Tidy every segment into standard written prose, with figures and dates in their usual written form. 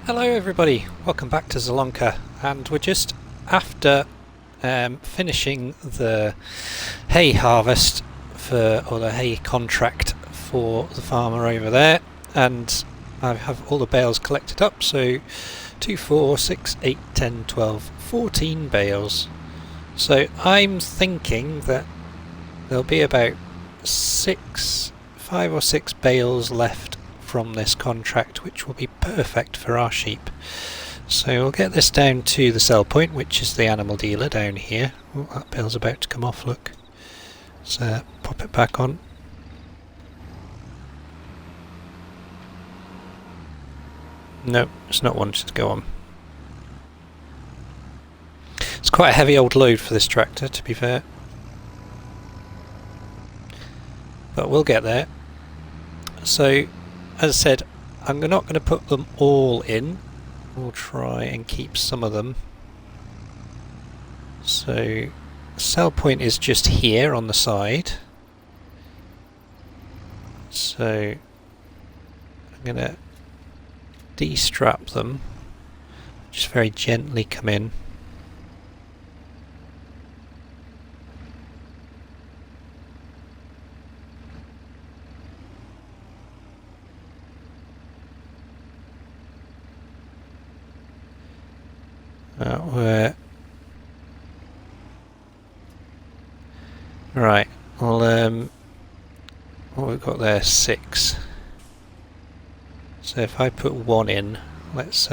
Hello everybody, welcome back to Zielonka, and we're just after finishing the hay harvest or the hay contract for the farmer over there, and I have all the bales collected up, so 2, 4, 6, 8, 10, 12, 14 bales. So I'm thinking that there'll be about 5 or 6 bales left from this contract, which will be perfect for our sheep. So we'll get this down to the sell point, which is the animal dealer down here. Oh, that bale's about to come off, look. So pop it back on. No, it's not wanting to go on. It's quite a heavy old load for this tractor, to be fair. But we'll get there. So, as I said, I'm not going to put them all in. We'll try and keep some of them. So, sell point is just here on the side. So, I'm going to de-strap them. Just very gently come in. Right, well, what we've got there, 6. So if I put 1 in, let's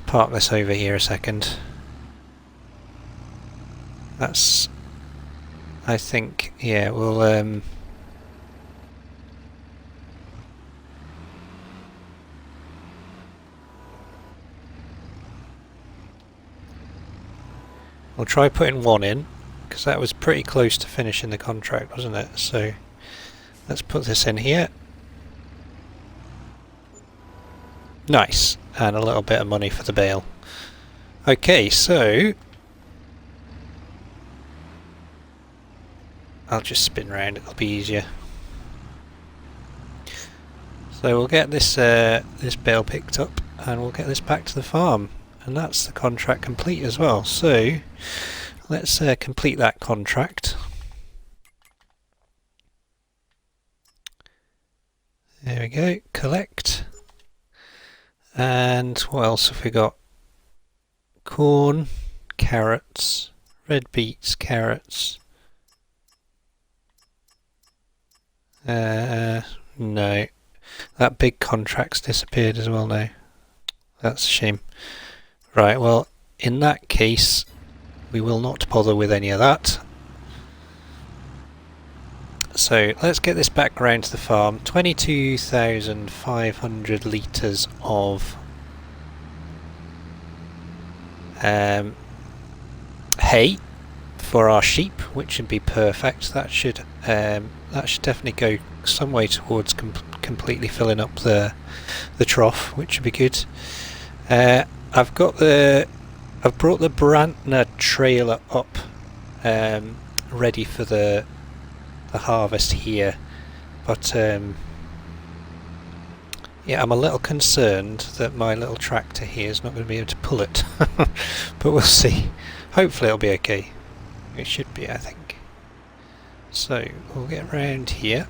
park this over here a second. That's, I think, yeah, we'll try putting 1 in, because that was pretty close to finishing the contract, wasn't it? So let's put this in here. Nice, and a little bit of money for the bale. Okay, so I'll just spin round, it'll be easier. So we'll get this this bale picked up and we'll get this back to the farm, and that's the contract complete as well. So let's complete that contract. There we go, collect. And what else have we got? Corn, carrots, red beets, carrots. No. That big contract's disappeared as well now. That's a shame. Right, well, in that case, we will not bother with any of that. So let's get this back around to the farm. 22,500 litres of hay for our sheep, which should be perfect. That should definitely go some way towards completely filling up the trough, which would be good. I've brought the Brantner trailer up, ready for the harvest here, but yeah, I'm a little concerned that my little tractor here is not going to be able to pull it, but we'll see. Hopefully it'll be okay. It should be, I think. So we'll get round here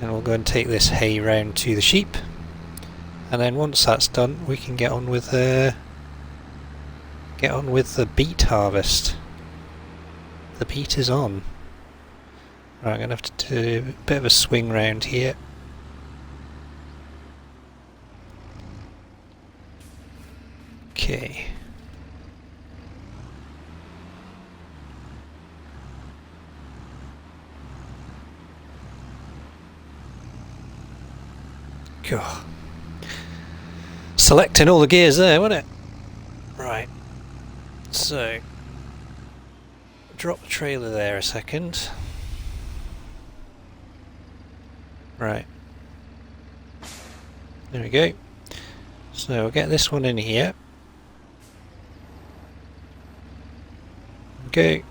and we'll go and take this hay round to the sheep, and then once that's done we can get on with the beet harvest. The beet is on. Right, I'm going to have to do a bit of a swing round here. Okay. God. Selecting all the gears there, wasn't it? Right. So drop the trailer there a second. Right. There we go. So we'll get this one in here. Okay.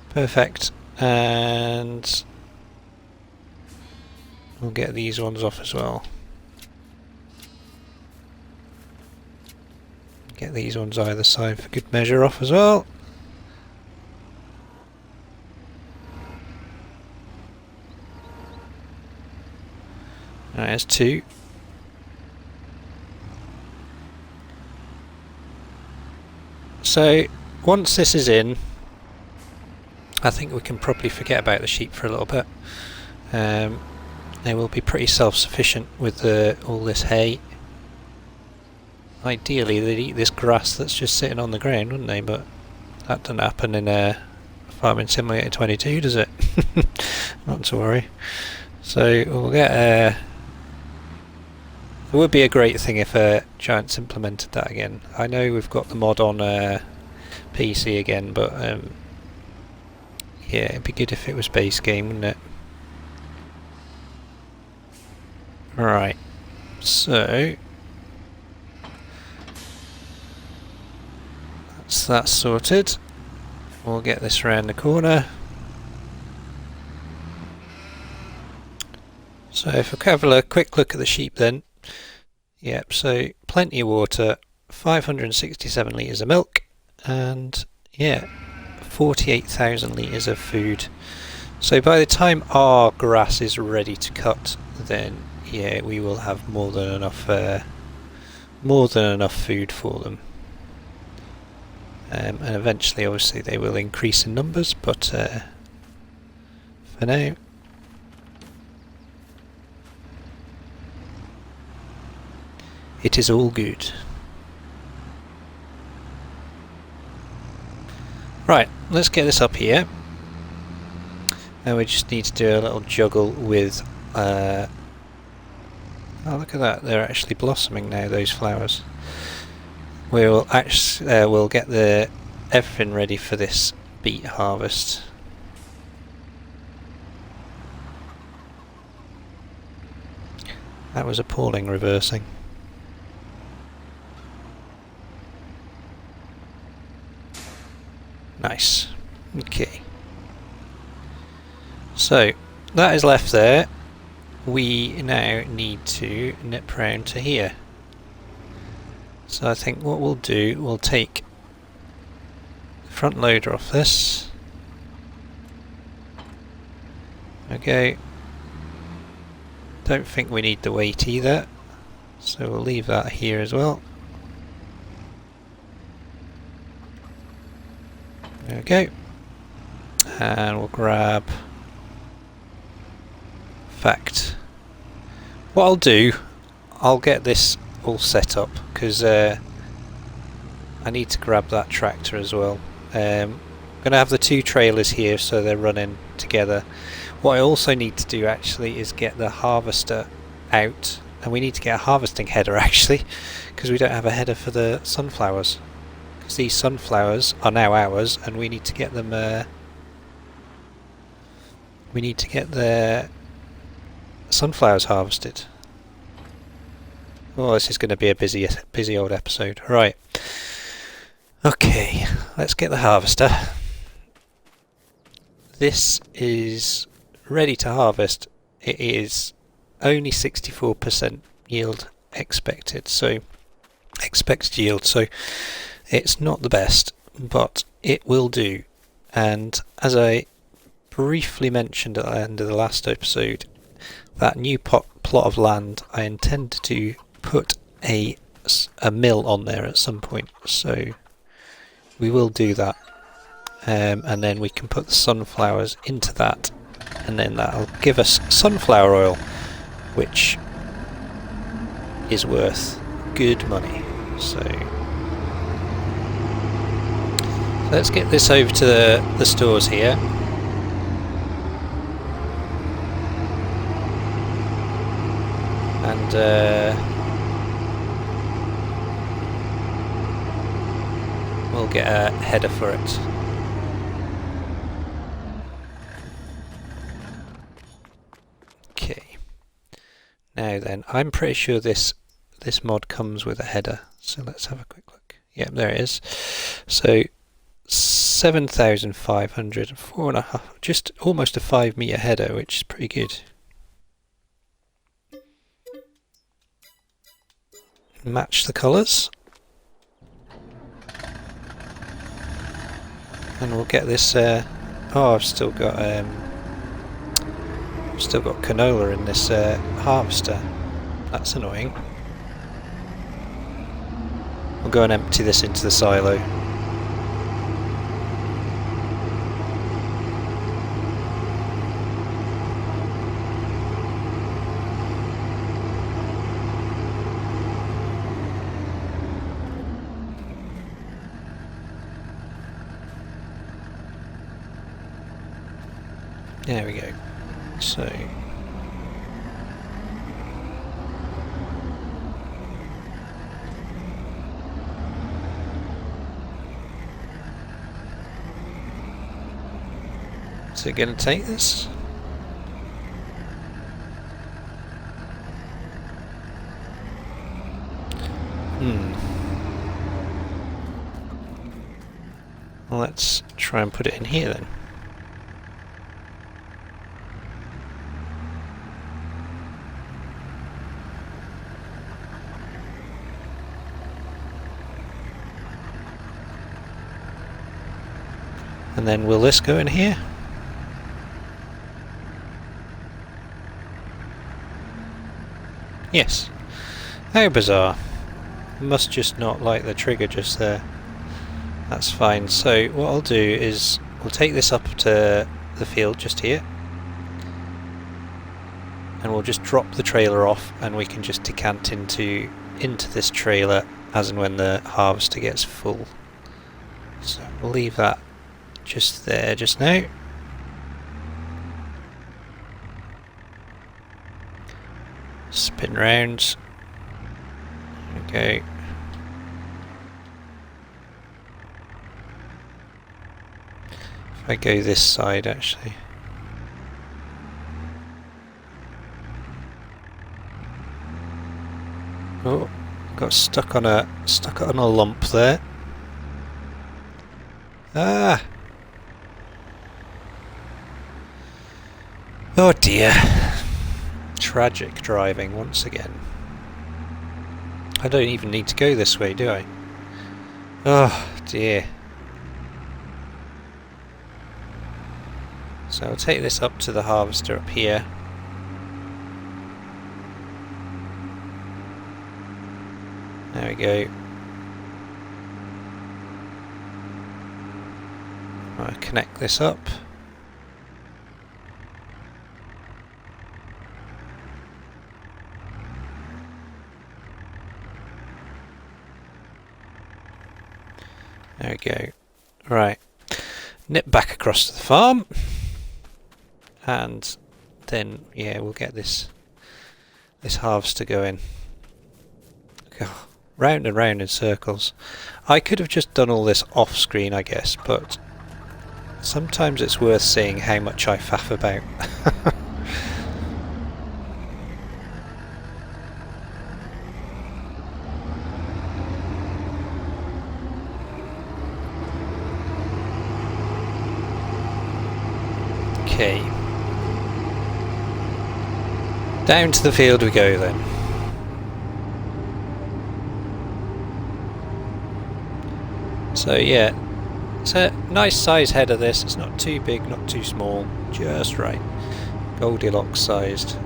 Perfect. And We'll get these ones off as well. Get these ones either side for good measure off as well. There's two. So once this is in, I think we can probably forget about the sheep for a little bit. They will be pretty self-sufficient with all this hay. Ideally they'd eat this grass that's just sitting on the ground, wouldn't they? But that doesn't happen in Farming Simulator 22, does it? Not to worry. So we'll get it would be a great thing if Giants implemented that again. I know we've got the mod on PC again, but yeah, it'd be good if it was base game, wouldn't it? Right, so that's that sorted. We'll get this around the corner. So if we have a quick look at the sheep then. Yep, so plenty of water, 567 litres of milk, and yeah, 48,000 litres of food. So by the time our grass is ready to cut, then yeah, we will have more than enough food for them. And eventually, obviously, they will increase in numbers, but for now, it is all good. Right, let's get this up here. And we just need to do a little juggle with oh, look at that, they're actually blossoming now, those flowers. We'll get everything ready for this beet harvest. That was appalling reversing. Nice. Okay. So that is left there. We now need to nip round to here. So I think what we'll do, we'll take the front loader off this. Okay. Don't think we need the weight either, so we'll leave that here as well. There we go. And we'll grab fact. What I'll do, I'll get this all set up because I need to grab that tractor as well. I'm going to have the two trailers here so they're running together. What I also need to do actually is get the harvester out, and we need to get a harvesting header actually because we don't have a header for the sunflowers. Because these sunflowers are now ours and we need to get them we need to get the sunflowers harvested. Oh, this is going to be a busy old episode. Right. Okay, let's get the harvester. This is ready to harvest. It is only 64% yield expected, so expected yield. So it's not the best, but it will do. And as I briefly mentioned at the end of the last episode, that new plot of land, I intend to put a mill on there at some point, so we will do that, and then we can put the sunflowers into that, and then that'll give us sunflower oil, which is worth good money. So let's get this over to the stores here. And we'll get a header for it. Okay. Now then, I'm pretty sure this mod comes with a header. So let's have a quick look. Yep, there it is. So 7,500, 4.5, just almost a 5 meter header, which is pretty good. match the colours. And we'll get this, oh, I've still got canola in this harvester. That's annoying. We'll go and empty this into the silo. There we go. So so going to take this. Well, let's try and put it in here then. And then will this go in here? Yes. How bizarre. Must just not like the trigger just there. That's fine. So what I'll do is we'll take this up to the field just here. And we'll just drop the trailer off and we can just decant into this trailer as and when the harvester gets full. So we'll leave that just there just now. Spin round. Okay. If I go this side actually. Oh, got stuck on a lump there. Ah. Oh dear. Tragic driving once again. I don't even need to go this way, do I? Oh dear. So I'll take this up to the harvester up here. There we go. I'll connect this up. There we go. Right. Nip back across to the farm. And then, yeah, we'll get this harvester going. God, round and round in circles. I could have just done all this off screen, I guess, but sometimes it's worth seeing how much I faff about. Okay. Down to the field we go then. So yeah, it's a nice size head of this. It's not too big, not too small, just right. Goldilocks sized.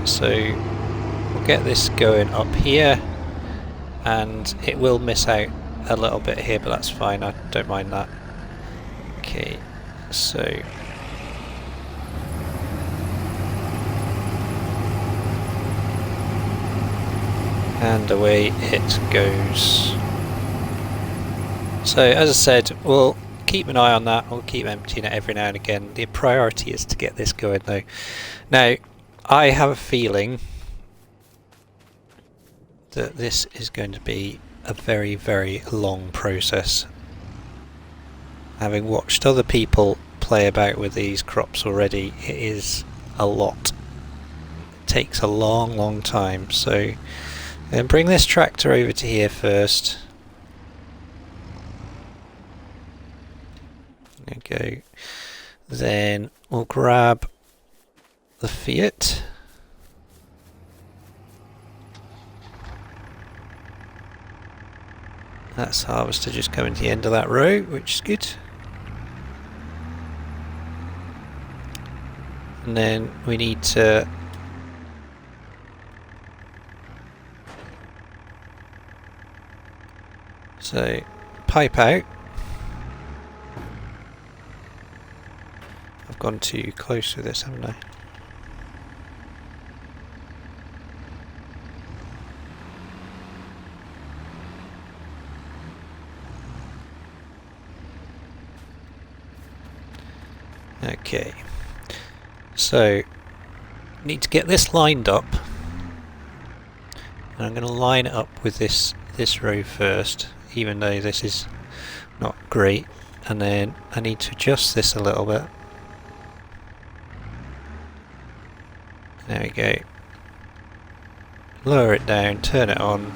So we'll get this going up here, and it will miss out a little bit here, but that's fine. I don't mind that. Okay, so and away it goes. So as I said, we'll keep an eye on that. We'll keep emptying it every now and again. The priority is to get this going though. Now I have a feeling that this is going to be a very, very long process. Having watched other people play about with these crops already, it is a lot. It takes a long, long time. So bring this tractor over to here first. There we go. Then we'll grab the Fiat. That's harvester just coming to the end of that row, which is good. And then we need to pipe out. I've gone too close with this, haven't I? Okay, so need to get this lined up, and I'm going to line it up with this row first, even though this is not great, and then I need to adjust this a little bit. There we go. Lower it down, turn it on.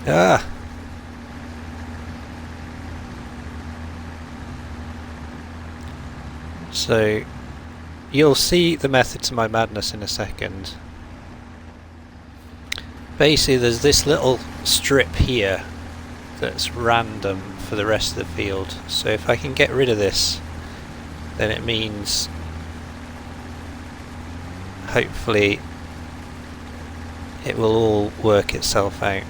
Ah! So, you'll see the method to my madness in a second. Basically, there's this little strip here that's random for the rest of the field. So if I can get rid of this, then it means hopefully it will all work itself out.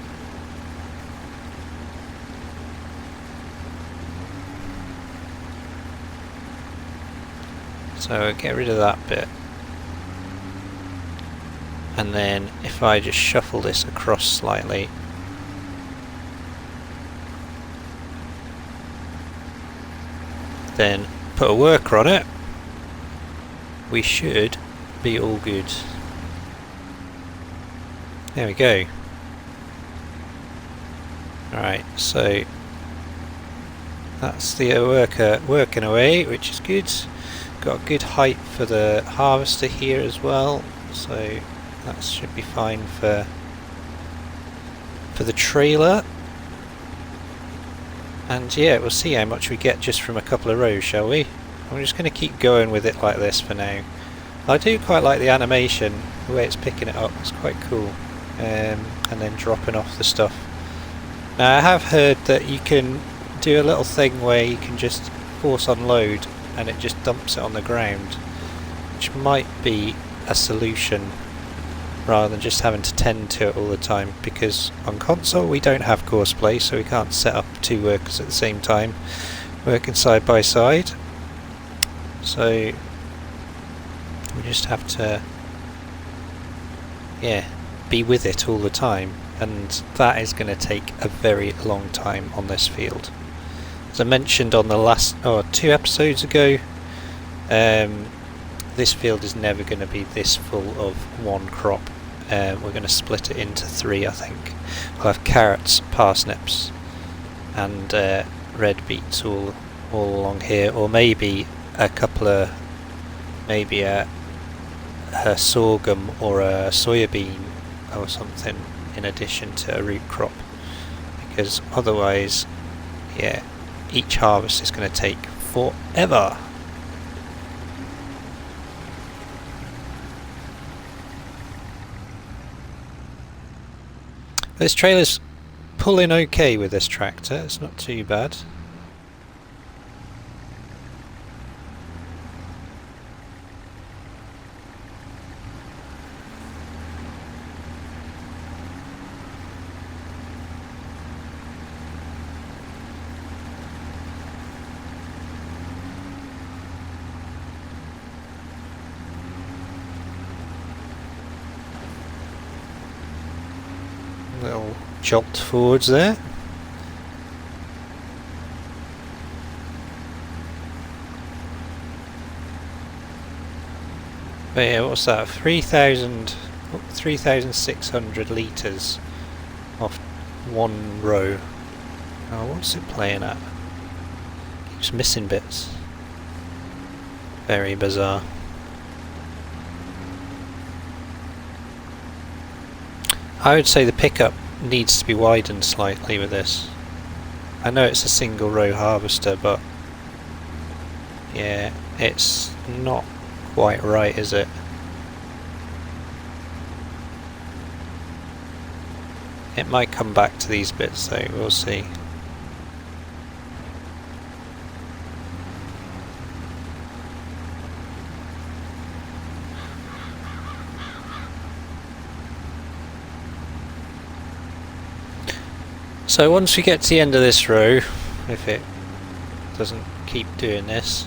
So get rid of that bit, and then if I just shuffle this across slightly, then put a worker on it, we should be all good. There we go. Alright, so that's the worker working away, which is good. Got a good height for the harvester here as well, so that should be fine for the trailer. And yeah, we'll see how much we get just from a couple of rows, shall we? I'm just going to keep going with it like this for now. I do quite like the animation, the way it's picking it up, it's quite cool. And then dropping off the stuff. Now I have heard that you can do a little thing where you can just force unload and it just dumps it on the ground, which might be a solution rather than just having to tend to it all the time, because on console we don't have courseplay, so we can't set up two workers at the same time working side by side, so we just have to be with it all the time, and that is going to take a very long time on this field. As I mentioned on the last 2 episodes ago, this field is never going to be this full of one crop. We're going to split it into 3, I think. We'll have carrots, parsnips and red beets all along here, or maybe a couple of, maybe a sorghum or a soybean or something in addition to a root crop, because otherwise, yeah, each harvest is going to take forever. This trailer's pulling okay with this tractor, it's not too bad. Little jolt forwards there. But yeah, what's that? 3,600 litres off one row. Oh, what's it playing at? Keeps missing bits. Very bizarre. I would say the pickup needs to be widened slightly with this. I know it's a single row harvester, but yeah, it's not quite right, is it? It might come back to these bits though, we'll see. So once we get to the end of this row, if it doesn't keep doing this,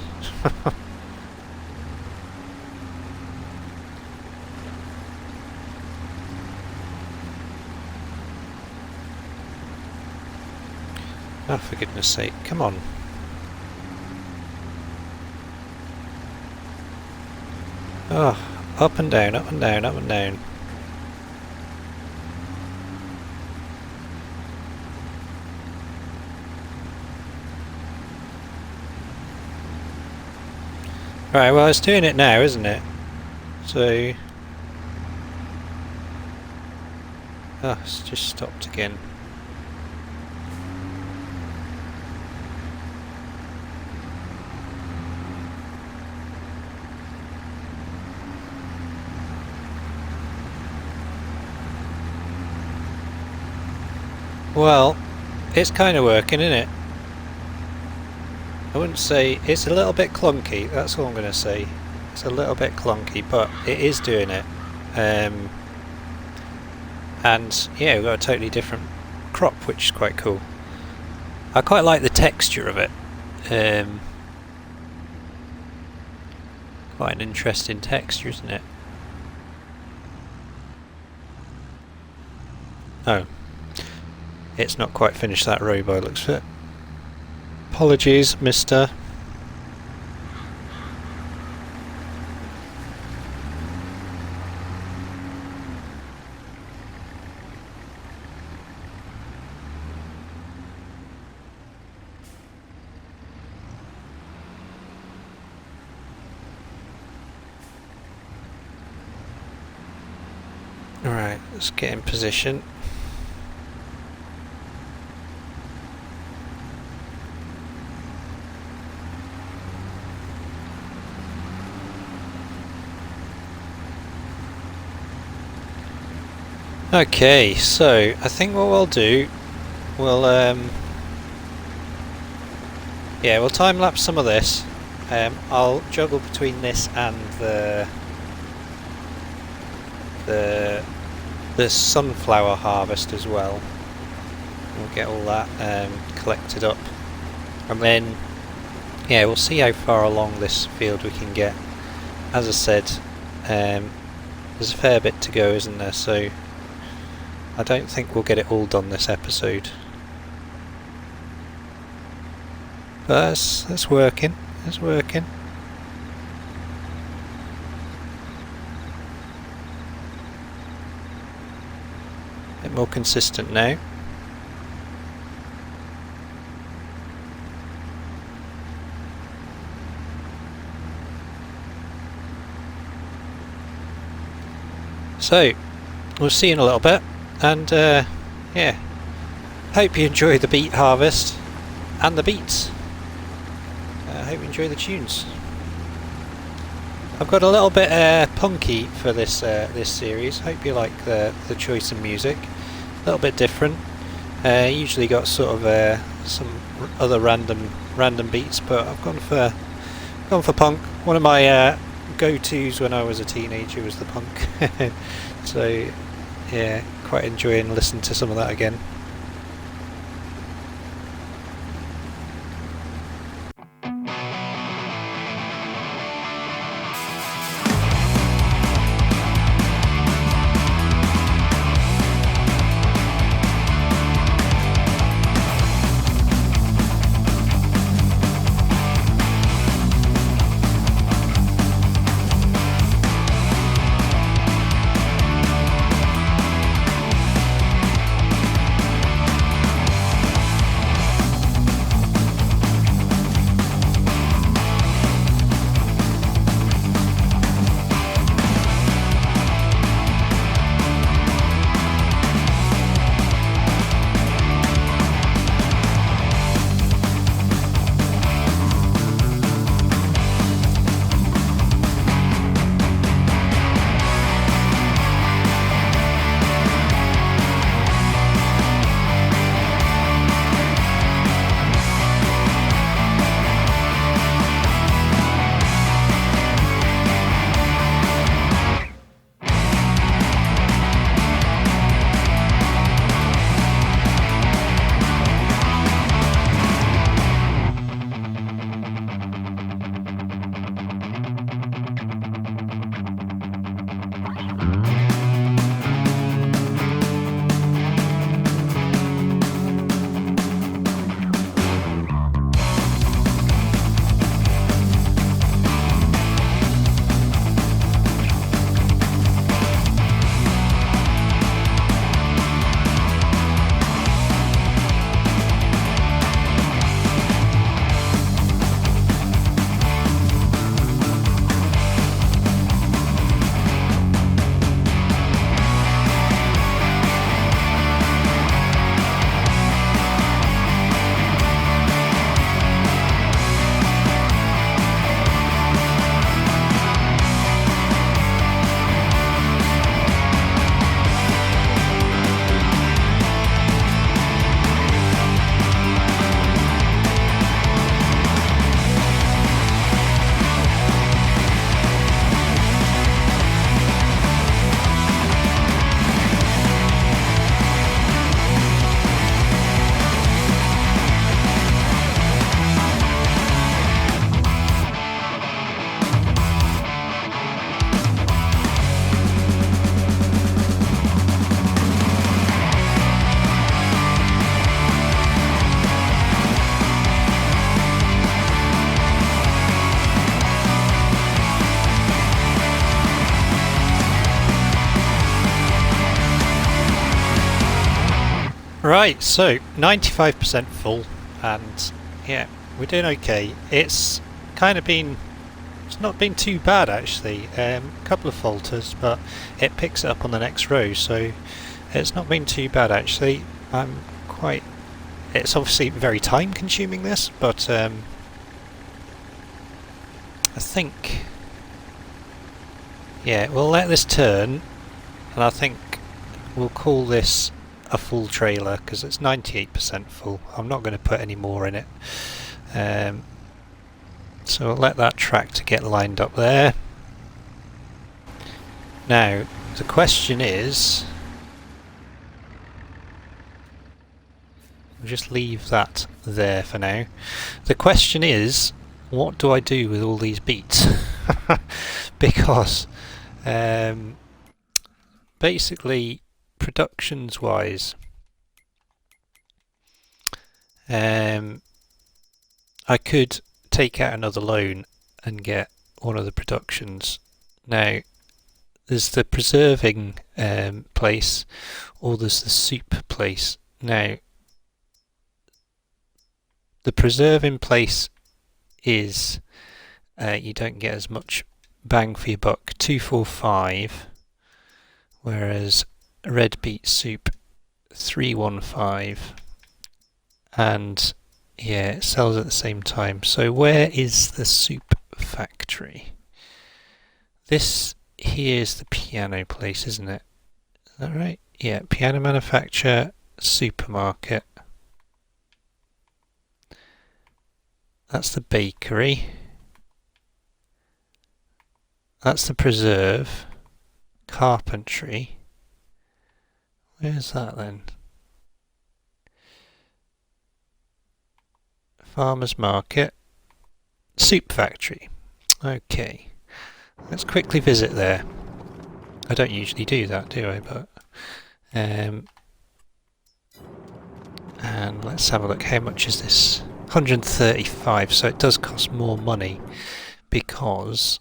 oh, for goodness sake, come on. Oh, up and down, up and down, up and down. Right, well, it's doing it now, isn't it? So... oh, it's just stopped again. Well, it's kind of working, isn't it? I wouldn't say it's a little bit clunky, that's all I'm going to say. It's a little bit clunky, but it is doing it. And yeah, we've got a totally different crop, which is quite cool. I quite like the texture of it. Quite an interesting texture, isn't it? Oh, it's not quite finished that row by the looks of it. Apologies, mister. Alright, let's get in position. Okay, so I think what we'll do, we'll yeah, we'll time lapse some of this. I'll juggle between this and the sunflower harvest as well. We'll get all that collected up, and then yeah, we'll see how far along this field we can get. As I said, there's a fair bit to go, isn't there? So I don't think we'll get it all done this episode. But that's working. It's working. A bit more consistent now. So we'll see you in a little bit. And yeah, hope you enjoy the beet harvest and the beets. Hope you enjoy the tunes. I've got a little bit punky for this this series. Hope you like the choice of music. A little bit different. Usually got sort of some other random beats, but I've gone for punk. One of my go-tos when I was a teenager was the punk. So yeah, quite enjoying listening to some of that again. Right, so 95% full, and yeah, we're doing okay. It's kind of been, it's not been too bad actually. A couple of falters, but it picks it up on the next row, so it's not been too bad actually. I'm quite. It's obviously very time consuming this, but I think, yeah, we'll let this turn, and I think we'll call this a full trailer because it's 98% full. I'm not going to put any more in it. So we'll let that tractor get lined up there. Now, the question is, we'll just leave that there for now. The question is, what do I do with all these beets? Because basically, productions wise, I could take out another loan and get one of the productions. Now, there's the preserving place, or there's the soup place. Now, the preserving place is you don't get as much bang for your buck, 245, whereas red beet soup 315, and yeah, it sells at the same time. So where is the soup factory? This here is the piano place, isn't it? Is that right? Yeah, piano manufacturer, supermarket. That's the bakery. That's the preserve. Carpentry. Where's that then? Farmer's market. Soup factory. Okay. Let's quickly visit there. I don't usually do that, do I? But and let's have a look. How much is this? 135. So it does cost more money because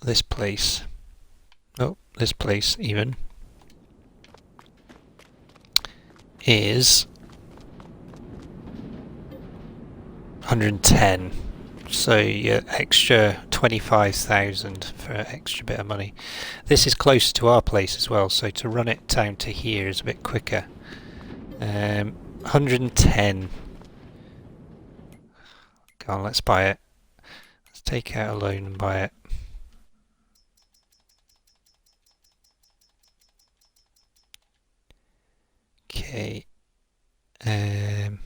this place, this place even, is 110. So you're extra 25,000 for an extra bit of money. This is closer to our place as well, so to run it down to here is a bit quicker. 110. Come on, let's buy it. Let's take out a loan and buy it. Okay. We're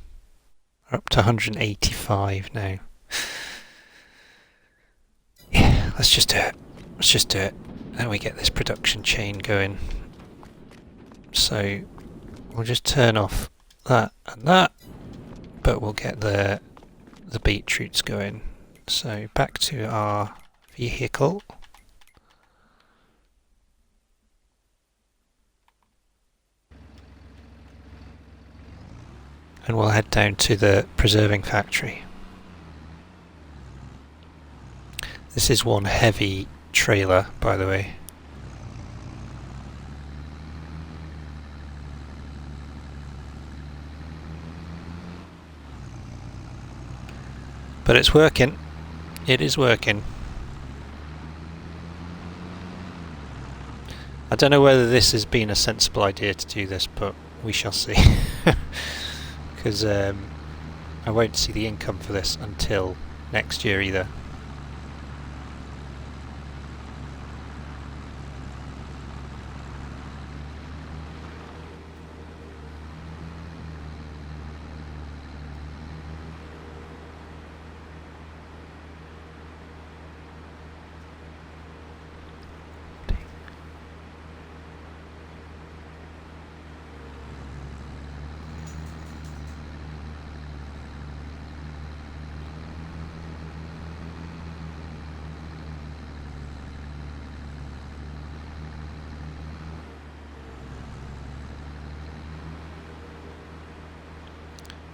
up to 185 now. Yeah, let's just do it. Let's just do it. Then we get this production chain going. So we'll just turn off that and that, but we'll get the beetroots going. So back to our vehicle. And we'll head down to the preserving factory. This is one heavy trailer, by the way. But it's working. It is working. I don't know whether this has been a sensible idea to do this, but we shall see. Because I won't see the income for this until next year either.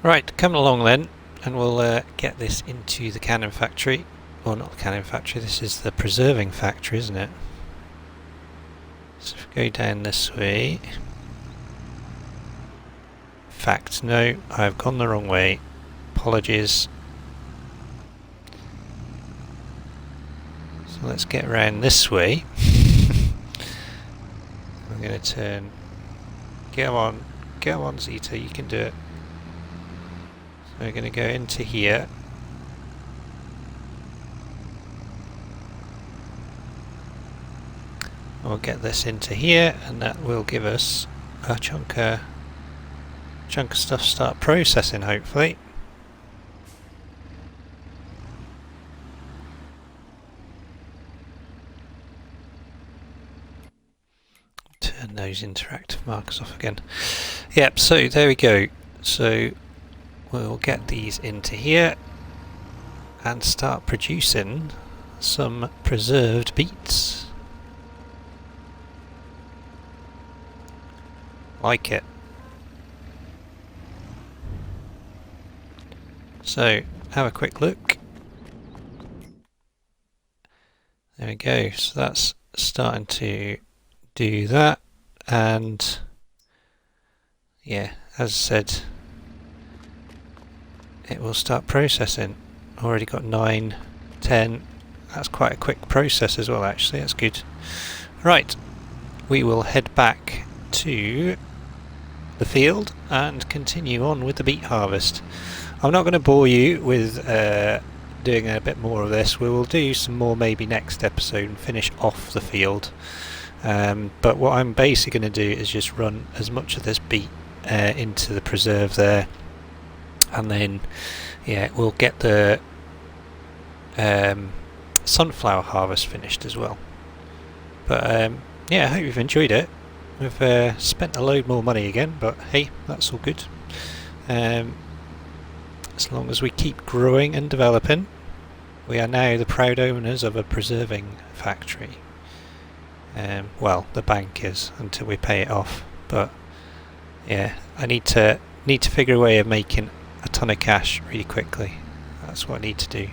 Right, come along then, and we'll get this into the cannon factory. Well, not the cannon factory, this is the preserving factory, isn't it? So if we go down this way, in fact no, I've gone the wrong way, apologies. So let's get around this way. I'm going to turn, get on Zeta, you can do it. So we're going to go into here. We'll get this into here, and that will give us a chunk of stuff start processing, hopefully. Turn those interactive markers off again. Yep, so there we go. So we'll get these into here and start producing some preserved beets. Like it. So have a quick look. There we go. So that's starting to do that, and yeah, as I said, it will start processing. Already got 9, 10. That's quite a quick process as well, actually. That's good. Right, we will head back to the field and continue on with the beet harvest. I'm not going to bore you with doing a bit more of this. We will do some more maybe next episode and finish off the field. But what I'm basically going to do is just run as much of this beet into the preserve there, and then yeah, we'll get the sunflower harvest finished as well. But yeah, I hope you've enjoyed it. We've spent a load more money again, but hey, that's all good. As long as we keep growing and developing, we are now the proud owners of a preserving factory. Well, the bank is until we pay it off. But yeah, I need to figure a way of making a ton of cash really quickly. That's what I need to do.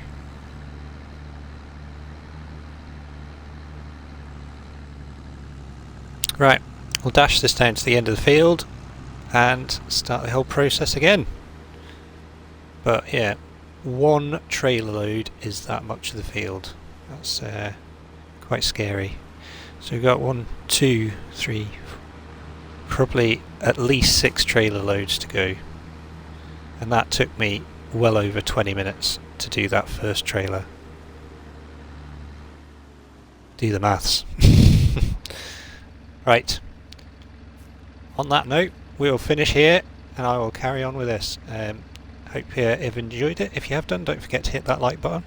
Right, we'll dash this down to the end of the field and start the whole process again. But yeah, one trailer load is that much of the field. That's quite scary. So we've got 1, 2, 3, probably at least 6 trailer loads to go. And that took me well over 20 minutes to do that first trailer. Do the maths. Right. On that note, we'll finish here and I will carry on with this. Hope you've enjoyed it. If you have done, don't forget to hit that like button.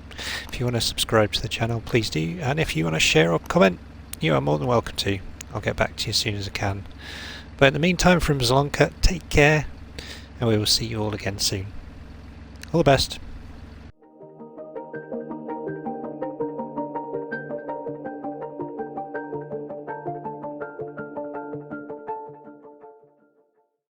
If you want to subscribe to the channel, please do. And if you want to share or comment, you are more than welcome to. I'll get back to you as soon as I can. But in the meantime, from Zielonka, take care, and we will see you all again soon. All the best.